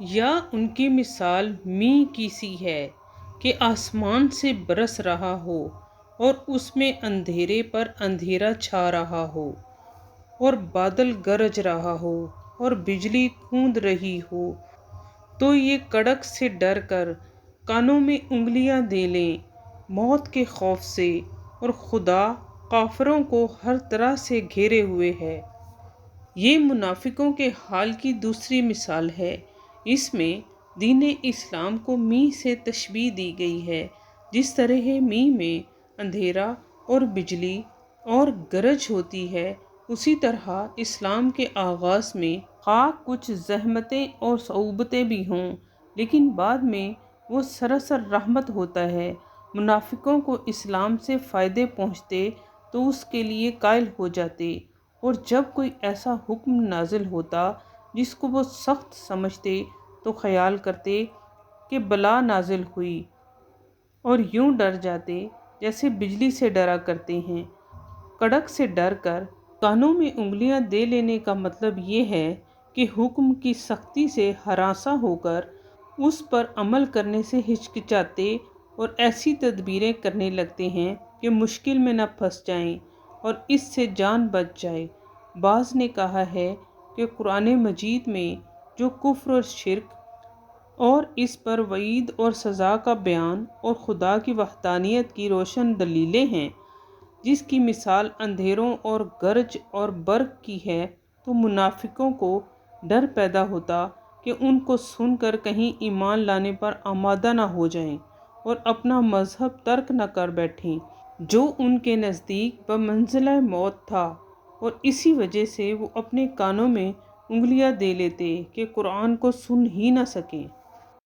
یا ان کی مثال می کی سی ہے کہ آسمان سے برس رہا ہو اور اس میں اندھیرے پر اندھیرا چھا رہا ہو اور بادل گرج رہا ہو اور بجلی کھوند رہی ہو، تو یہ کڑک سے ڈر کر کانوں میں انگلیاں دے لیں موت کے خوف سے، اور خدا کافروں کو ہر طرح سے گھیرے ہوئے ہے۔ یہ منافقوں کے حال کی دوسری مثال ہے۔ اس میں دین اسلام کو می سے تشبیہ دی گئی ہے۔ جس طرح می میں اندھیرا اور بجلی اور گرج ہوتی ہے، اسی طرح اسلام کے آغاز میں خواہ کچھ زحمتیں اور صعوبتیں بھی ہوں، لیکن بعد میں وہ سراسر رحمت ہوتا ہے۔ منافقوں کو اسلام سے فائدے پہنچتے تو اس کے لیے قائل ہو جاتے، اور جب کوئی ایسا حکم نازل ہوتا جس کو وہ سخت سمجھتے تو خیال کرتے کہ بلا نازل ہوئی، اور یوں ڈر جاتے جیسے بجلی سے ڈرا کرتے ہیں۔ کڑک سے ڈر کر کانوں میں انگلیاں دے لینے کا مطلب یہ ہے کہ حکم کی سختی سے ہراساں ہو کر اس پر عمل کرنے سے ہچکچاتے اور ایسی تدبیریں کرنے لگتے ہیں کہ مشکل میں نہ پھنس جائیں اور اس سے جان بچ جائے۔ بعض نے کہا ہے کہ قرآن مجید میں جو کفر اور شرک اور اس پر وعید اور سزا کا بیان اور خدا کی وحدانیت کی روشن دلیلیں ہیں، جس کی مثال اندھیروں اور گرج اور برق کی ہے، تو منافقوں کو ڈر پیدا ہوتا کہ ان کو سن کر کہیں ایمان لانے پر آمادہ نہ ہو جائیں اور اپنا مذہب ترک نہ کر بیٹھیں، جو ان کے نزدیک بمنزلہ موت تھا، اور اسی وجہ سے وہ اپنے کانوں میں انگلیاں دے لیتے کہ قرآن کو سن ہی نہ سکیں۔